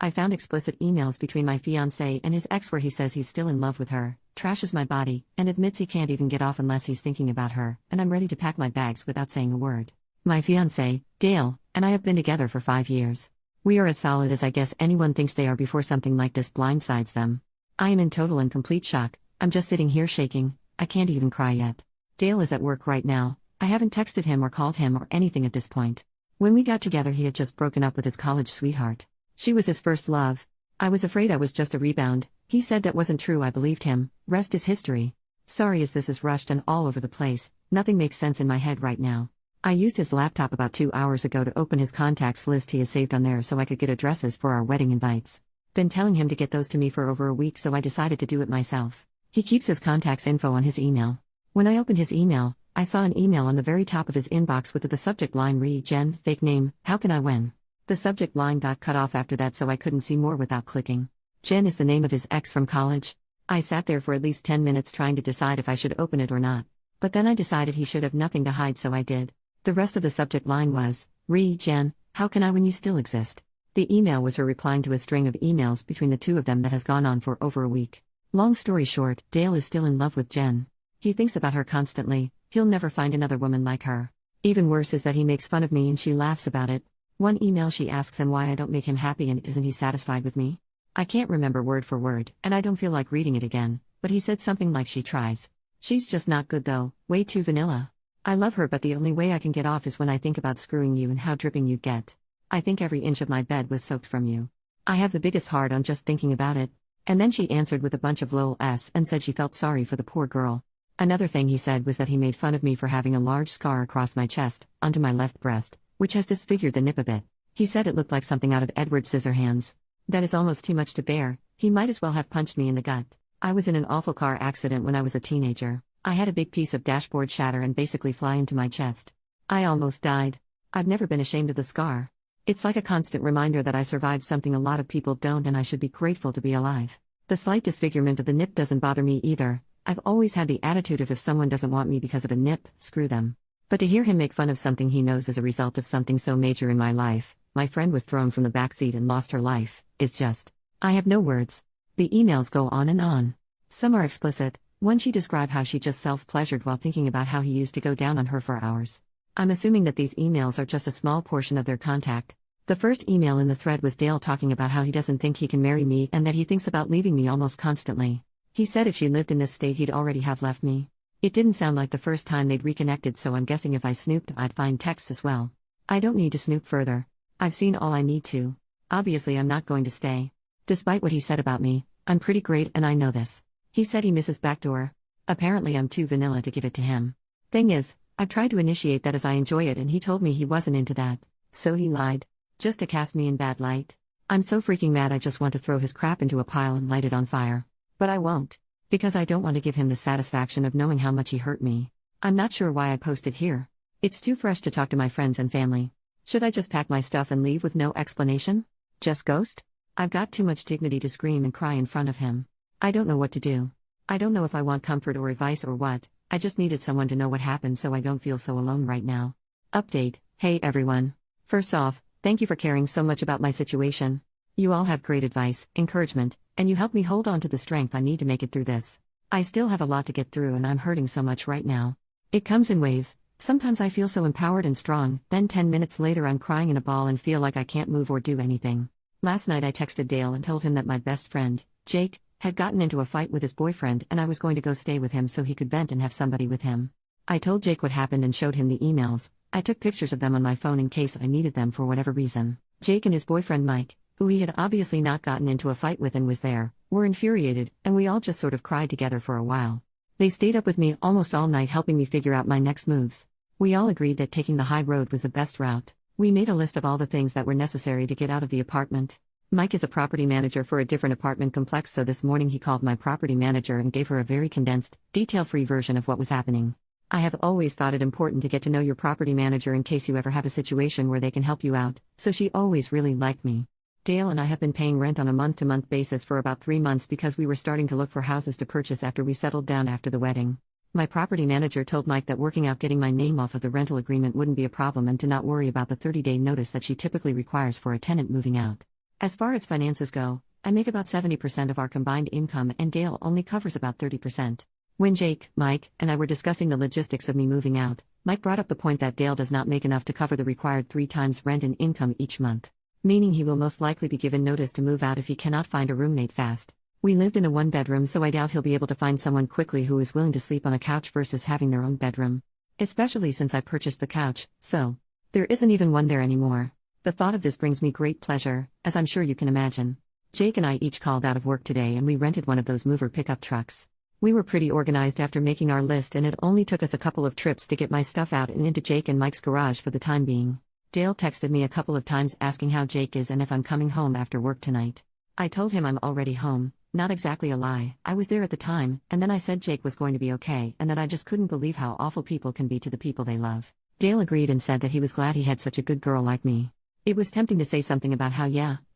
I found explicit emails between my fiancé and his ex where he says he's still in love with her, trashes my body, and admits he can't even get off unless he's thinking about her, and I'm ready to pack my bags without saying a word. My fiancé, Dale, and I have been together for 5 years. We are as solid as I guess anyone thinks they are before something like this blindsides them. I am in total and complete shock. I'm just sitting here shaking. I can't even cry yet. Dale is at work right now. I haven't texted him or called him or anything at this point. When we got together, he had just broken up with his college sweetheart. She was his first love. I was afraid I was just a rebound. He said that wasn't true. I believed him. Rest is history. Sorry as this is rushed and all over the place. Nothing makes sense in my head right now. I used his laptop about 2 hours ago to open his contacts list he has saved on there so I could get addresses for our wedding invites. Been telling him to get those to me for over a week, so I decided to do it myself. He keeps his contacts info on his email. When I opened his email, I saw an email on the very top of his inbox with the subject line Jen, fake name, how can I win? The subject line got cut off after that, so I couldn't see more without clicking. Jen is the name of his ex from college. I sat there for at least 10 minutes trying to decide if I should open it or not. But then I decided he should have nothing to hide, so I did. The rest of the subject line was, Jen, how can I when you still exist? The email was her replying to a string of emails between the two of them that has gone on for over a week. Long story short, Dale is still in love with Jen. He thinks about her constantly. He'll never find another woman like her. Even worse is that he makes fun of me and she laughs about it. One email she asks him why I don't make him happy and isn't he satisfied with me? I can't remember word for word, and I don't feel like reading it again, but he said something like she tries. She's just not good though, way too vanilla. I love her, but the only way I can get off is when I think about screwing you and how dripping you'd get. I think every inch of my bed was soaked from you. I have the biggest heart on just thinking about it. And then she answered with a bunch of lol-s and said she felt sorry for the poor girl. Another thing he said was that he made fun of me for having a large scar across my chest, onto my left breast, which has disfigured the nip a bit. He said it looked like something out of Edward Scissorhands. That is almost too much to bear. He might as well have punched me in the gut. I was in an awful car accident when I was a teenager. I had a big piece of dashboard shatter and basically fly into my chest. I almost died. I've never been ashamed of the scar. It's like a constant reminder that I survived something a lot of people don't, and I should be grateful to be alive. The slight disfigurement of the nip doesn't bother me either. I've always had the attitude of if someone doesn't want me because of a nip, screw them. But to hear him make fun of something he knows is a result of something so major in my life, my friend was thrown from the backseat and lost her life, is just... I have no words. The emails go on and on. Some are explicit. One she described how she just self-pleasured while thinking about how he used to go down on her for hours. I'm assuming that these emails are just a small portion of their contact. The first email in the thread was Dale talking about how he doesn't think he can marry me and that he thinks about leaving me almost constantly. He said if she lived in this state he'd already have left me. It didn't sound like the first time they'd reconnected, so I'm guessing if I snooped I'd find texts as well. I don't need to snoop further. I've seen all I need to. Obviously I'm not going to stay. Despite what he said about me, I'm pretty great and I know this. He said he misses backdoor. Apparently I'm too vanilla to give it to him. Thing is, I've tried to initiate that as I enjoy it and he told me he wasn't into that. So he lied. Just to cast me in bad light. I'm so freaking mad I just want to throw his crap into a pile and light it on fire. But I won't. Because I don't want to give him the satisfaction of knowing how much he hurt me. I'm not sure why I posted here. It's too fresh to talk to my friends and family. Should I just pack my stuff and leave with no explanation? Just ghost? I've got too much dignity to scream and cry in front of him. I don't know what to do. I don't know if I want comfort or advice or what. I just needed someone to know what happened so I don't feel so alone right now. Update. Hey everyone. First off, thank you for caring so much about my situation. You all have great advice, encouragement, and you help me hold on to the strength I need to make it through this. I still have a lot to get through and I'm hurting so much right now. It comes in waves. Sometimes I feel so empowered and strong, then 10 minutes later I'm crying in a ball and feel like I can't move or do anything. Last night I texted Dale and told him that my best friend, Jake, had gotten into a fight with his boyfriend and I was going to go stay with him so he could vent and have somebody with him. I told Jake what happened and showed him the emails. I took pictures of them on my phone in case I needed them for whatever reason. Jake and his boyfriend Mike, who he had obviously not gotten into a fight with and was there, were infuriated, and we all just sort of cried together for a while. They stayed up with me almost all night helping me figure out my next moves. We all agreed that taking the high road was the best route. We made a list of all the things that were necessary to get out of the apartment. Mike is a property manager for a different apartment complex, so this morning he called my property manager and gave her a very condensed, detail-free version of what was happening. I have always thought it important to get to know your property manager in case you ever have a situation where they can help you out, so she always really liked me. Dale and I have been paying rent on a month-to-month basis for about 3 months because we were starting to look for houses to purchase after we settled down after the wedding. My property manager told Mike that working out getting my name off of the rental agreement wouldn't be a problem and to not worry about the 30-day notice that she typically requires for a tenant moving out. As far as finances go, I make about 70% of our combined income and Dale only covers about 30%. When Jake, Mike, and I were discussing the logistics of me moving out, Mike brought up the point that Dale does not make enough to cover the required 3 times rent and income each month. Meaning he will most likely be given notice to move out if he cannot find a roommate fast. We lived in a 1-bedroom, so I doubt he'll be able to find someone quickly who is willing to sleep on a couch versus having their own bedroom. Especially since I purchased the couch, so there isn't even one there anymore. The thought of this brings me great pleasure, as I'm sure you can imagine. Jake and I each called out of work today and we rented one of those mover pickup trucks. We were pretty organized after making our list, and it only took us a couple of trips to get my stuff out and into Jake and Mike's garage for the time being. Dale texted me a couple of times asking how Jake is and if I'm coming home after work tonight. I told him I'm already home, not exactly a lie, I was there at the time, and then I said Jake was going to be okay and that I just couldn't believe how awful people can be to the people they love. Dale agreed and said that he was glad he had such a good girl like me. It was tempting to say something about how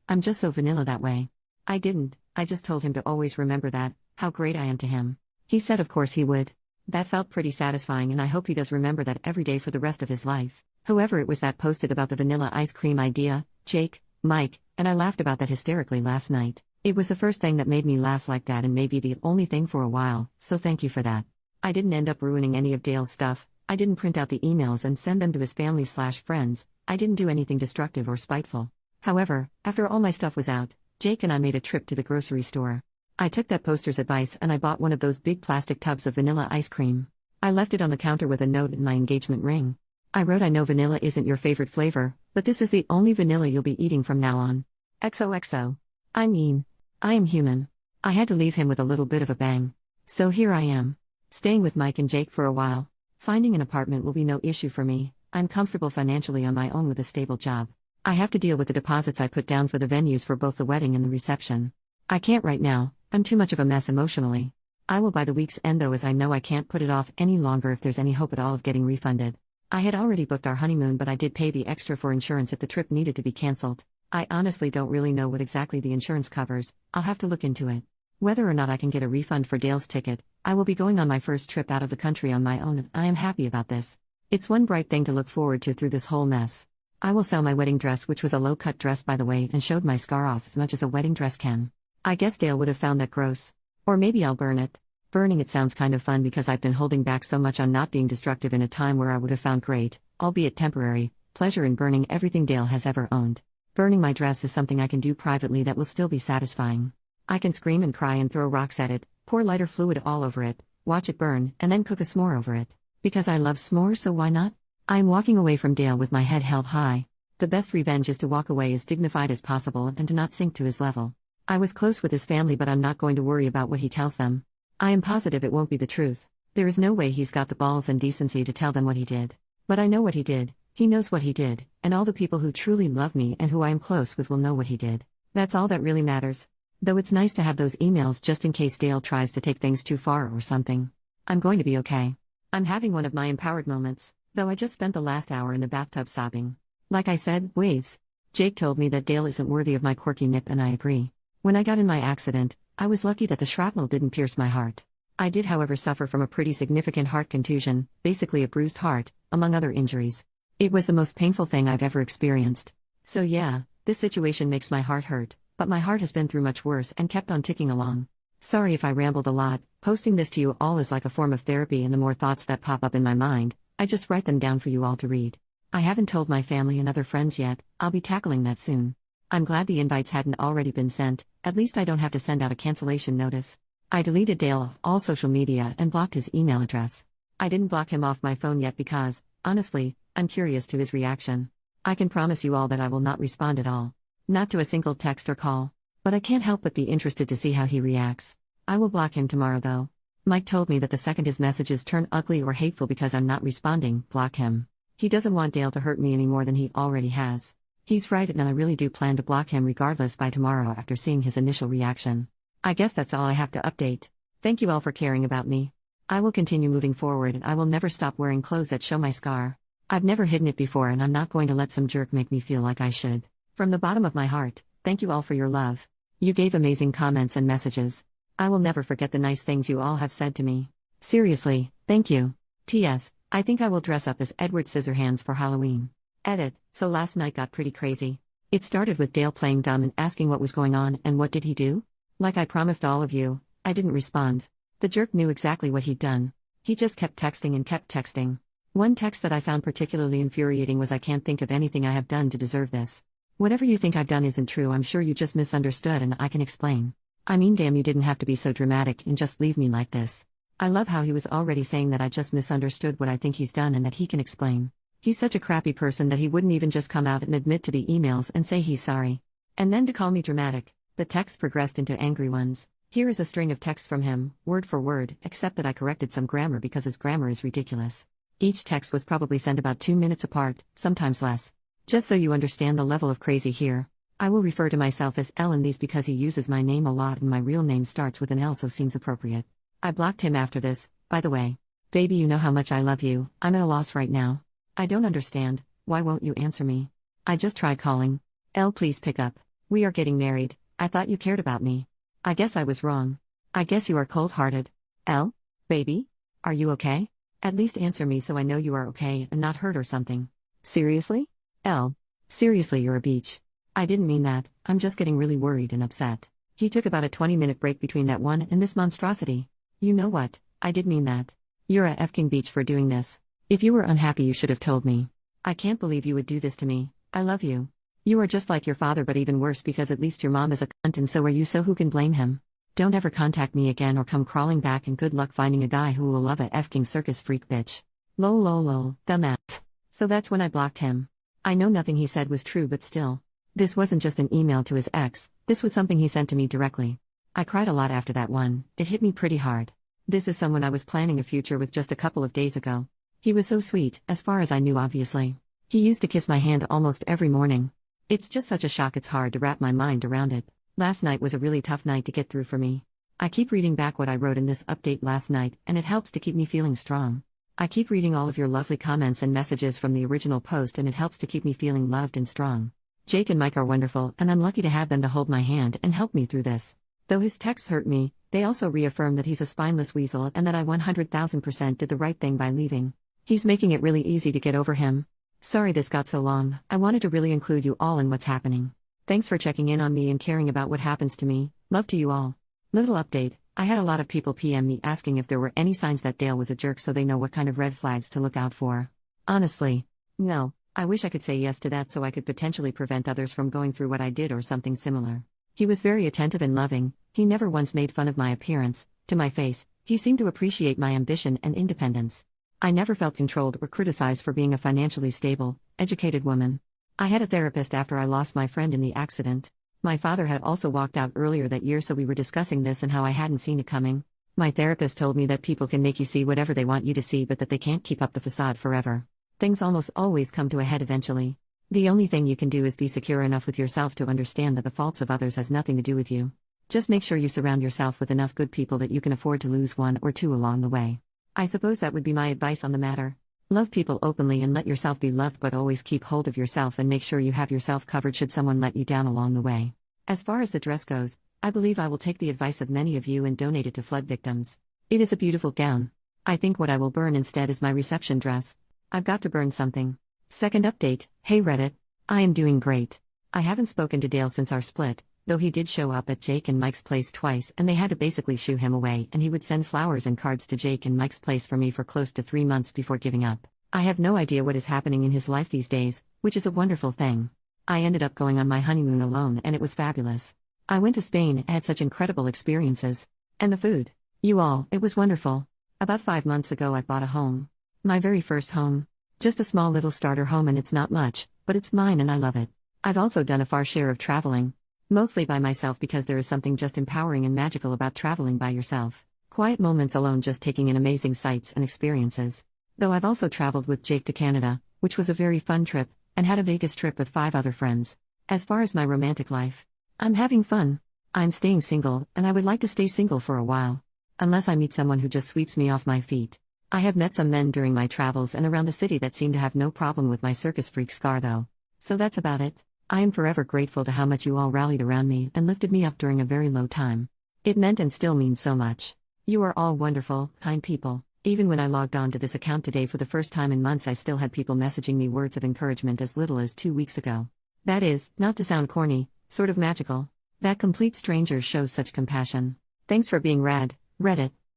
I'm just so vanilla that way. I didn't, I just told him to always remember that, how great I am to him. He said of course he would. That felt pretty satisfying, and I hope he does remember that every day for the rest of his life. Whoever it was that posted about the vanilla ice cream idea, Jake, Mike, and I laughed about that hysterically last night. It was the first thing that made me laugh like that and maybe the only thing for a while, so thank you for that. I didn't end up ruining any of Dale's stuff. I didn't print out the emails and send them to his family/friends. I didn't do anything destructive or spiteful. However, after all my stuff was out, Jake and I made a trip to the grocery store. I took that poster's advice and I bought one of those big plastic tubs of vanilla ice cream. I left it on the counter with a note and my engagement ring. I wrote, I know vanilla isn't your favorite flavor, but this is the only vanilla you'll be eating from now on. XOXO. I mean, I am human. I had to leave him with a little bit of a bang. So here I am, staying with Mike and Jake for a while. Finding an apartment will be no issue for me. I'm comfortable financially on my own with a stable job. I have to deal with the deposits I put down for the venues for both the wedding and the reception. I can't right now, I'm too much of a mess emotionally. I will by the week's end though, as I know I can't put it off any longer if there's any hope at all of getting refunded. I had already booked our honeymoon, but I did pay the extra for insurance if the trip needed to be cancelled. I honestly don't really know what exactly the insurance covers. I'll have to look into it. Whether or not I can get a refund for Dale's ticket, I will be going on my first trip out of the country on my own and I am happy about this. It's one bright thing to look forward to through this whole mess. I will sell my wedding dress, which was a low-cut dress by the way, and showed my scar off as much as a wedding dress can. I guess Dale would have found that gross. Or maybe I'll burn it. Burning it sounds kind of fun because I've been holding back so much on not being destructive in a time where I would have found great, albeit temporary, pleasure in burning everything Dale has ever owned. Burning my dress is something I can do privately that will still be satisfying. I can scream and cry and throw rocks at it, pour lighter fluid all over it, watch it burn, and then cook a s'more over it. Because I love s'mores, so why not? I am walking away from Dale with my head held high. The best revenge is to walk away as dignified as possible and to not sink to his level. I was close with his family, but I'm not going to worry about what he tells them. I am positive it won't be the truth. There is no way he's got the balls and decency to tell them what he did. But I know what he did, he knows what he did, and all the people who truly love me and who I am close with will know what he did. That's all that really matters. Though it's nice to have those emails just in case Dale tries to take things too far or something. I'm going to be okay. I'm having one of my empowered moments, though I just spent the last hour in the bathtub sobbing. Like I said, waves. Jake told me that Dale isn't worthy of my quirky nip, and I agree. When I got in my accident, I was lucky that the shrapnel didn't pierce my heart. I did, however, suffer from a pretty significant heart contusion, basically a bruised heart, among other injuries. It was the most painful thing I've ever experienced. So yeah, this situation makes my heart hurt, but my heart has been through much worse and kept on ticking along. Sorry if I rambled a lot. Posting this to you all is like a form of therapy, and the more thoughts that pop up in my mind, I just write them down for you all to read. I haven't told my family and other friends yet. I'll be tackling that soon. I'm glad the invites hadn't already been sent, at least I don't have to send out a cancellation notice. I deleted Dale off all social media and blocked his email address. I didn't block him off my phone yet because, honestly, I'm curious to his reaction. I can promise you all that I will not respond at all. Not to a single text or call. But I can't help but be interested to see how he reacts. I will block him tomorrow though. Mike told me that the second his messages turn ugly or hateful because I'm not responding, block him. He doesn't want Dale to hurt me any more than he already has. He's right, and I really do plan to block him regardless by tomorrow after seeing his initial reaction. I guess that's all I have to update. Thank you all for caring about me. I will continue moving forward, and I will never stop wearing clothes that show my scar. I've never hidden it before, and I'm not going to let some jerk make me feel like I should. From the bottom of my heart, thank you all for your love. You gave amazing comments and messages. I will never forget the nice things you all have said to me. Seriously, thank you. P.S. I think I will dress up as Edward Scissorhands for Halloween. Edit. So last night got pretty crazy. It started with Dale playing dumb and asking what was going on, and what did he do? Like I promised all of you, I didn't respond. The jerk knew exactly what he'd done. He just kept texting and kept texting. One text that I found particularly infuriating was, "I can't think of anything I have done to deserve this. Whatever you think I've done isn't true. I'm sure you just misunderstood and I can explain. I mean, damn, you didn't have to be so dramatic and just leave me like this." I love how he was already saying that I just misunderstood what I think he's done and that he can explain. He's such a crappy person that he wouldn't even just come out and admit to the emails and say he's sorry. And then to call me dramatic. The texts progressed into angry ones. Here is a string of texts from him, word for word, except that I corrected some grammar because his grammar is ridiculous. Each text was probably sent about 2 minutes apart, sometimes less. Just so you understand the level of crazy here, I will refer to myself as L in these because he uses my name a lot and my real name starts with an L, so seems appropriate. I blocked him after this, by the way. Baby, you know how much I love you. I'm at a loss right now. I don't understand. Why won't you answer me? I just tried calling. L, please pick up. We are getting married. I thought you cared about me. I guess I was wrong. I guess you are cold-hearted. L? Baby? Are you okay? At least answer me so I know you are okay and not hurt or something. Seriously? L. Seriously, you're a beach. I didn't mean that. I'm just getting really worried and upset. He took about a 20-minute break between that one and this monstrosity. You know what? I did mean that. You're a effing beach for doing this. If you were unhappy, you should have told me. I can't believe you would do this to me. I love you. You are just like your father, but even worse because at least your mom is a cunt and so are you, so who can blame him? Don't ever contact me again or come crawling back, and good luck finding a guy who will love a effing circus freak bitch. Lol lol lol, dumbass. So that's when I blocked him. I know nothing he said was true, but still. This wasn't just an email to his ex, this was something he sent to me directly. I cried a lot after that one. It hit me pretty hard. This is someone I was planning a future with just a couple of days ago. He was so sweet, as far as I knew, obviously. He used to kiss my hand almost every morning. It's just such a shock, it's hard to wrap my mind around it. Last night was a really tough night to get through for me. I keep reading back what I wrote in this update last night, and it helps to keep me feeling strong. I keep reading all of your lovely comments and messages from the original post, and it helps to keep me feeling loved and strong. Jake and Mike are wonderful, and I'm lucky to have them to hold my hand and help me through this. Though his texts hurt me, they also reaffirm that he's a spineless weasel and that I 100,000% did the right thing by leaving. He's making it really easy to get over him. Sorry this got so long. I wanted to really include you all in what's happening. Thanks for checking in on me and caring about what happens to me. Love to you all. Little update. I had a lot of people PM me asking if there were any signs that Dale was a jerk so they know what kind of red flags to look out for. Honestly, no. I wish I could say yes to that so I could potentially prevent others from going through what I did or something similar. He was very attentive and loving. He never once made fun of my appearance. To my face, he seemed to appreciate my ambition and independence. I never felt controlled or criticized for being a financially stable, educated woman. I had a therapist after I lost my friend in the accident. My father had also walked out earlier that year, so we were discussing this and how I hadn't seen it coming. My therapist told me that people can make you see whatever they want you to see, but that they can't keep up the facade forever. Things almost always come to a head eventually. The only thing you can do is be secure enough with yourself to understand that the faults of others has nothing to do with you. Just make sure you surround yourself with enough good people that you can afford to lose one or two along the way. I suppose that would be my advice on the matter. Love people openly and let yourself be loved, but always keep hold of yourself and make sure you have yourself covered should someone let you down along the way. As far as the dress goes, I believe I will take the advice of many of you and donate it to flood victims. It is a beautiful gown. I think what I will burn instead is my reception dress. I've got to burn something. Second update. Hey Reddit. I am doing great. I haven't spoken to Dale since our split, though he did show up at Jake and Mike's place twice and they had to basically shoo him away, and he would send flowers and cards to Jake and Mike's place for me for close to 3 months before giving up. I have no idea what is happening in his life these days, which is a wonderful thing. I ended up going on my honeymoon alone and it was fabulous. I went to Spain and had such incredible experiences. And the food. You all, it was wonderful. About 5 months ago I bought a home. My very first home. Just a small little starter home, and it's not much, but it's mine and I love it. I've also done a fair share of traveling. Mostly by myself because there is something just empowering and magical about traveling by yourself. Quiet moments alone, just taking in amazing sights and experiences. Though I've also traveled with Jake to Canada, which was a very fun trip, and had a Vegas trip with 5 other friends. As far as my romantic life, I'm having fun. I'm staying single, and I would like to stay single for a while. Unless I meet someone who just sweeps me off my feet. I have met some men during my travels and around the city that seem to have no problem with my circus freak scar though. So that's about it. I am forever grateful to how much you all rallied around me and lifted me up during a very low time. It meant and still means so much. You are all wonderful, kind people. Even when I logged on to this account today for the first time in months, I still had people messaging me words of encouragement as little as 2 weeks ago. That is, not to sound corny, sort of magical. That complete stranger shows such compassion. Thanks for being rad, Reddit.